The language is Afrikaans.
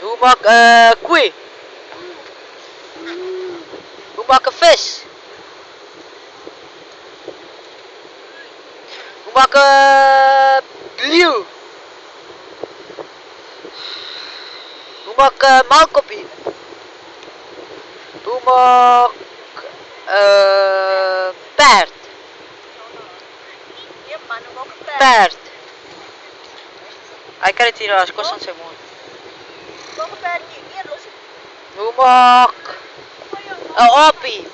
Hoe maak koei? Hoe maak een vis? Hoe maak leeuw? Hoe maak maalkoppie? Hoe maak paard? Paard. Ai, care tira as coisas sem mão. Hoe maak een oppie?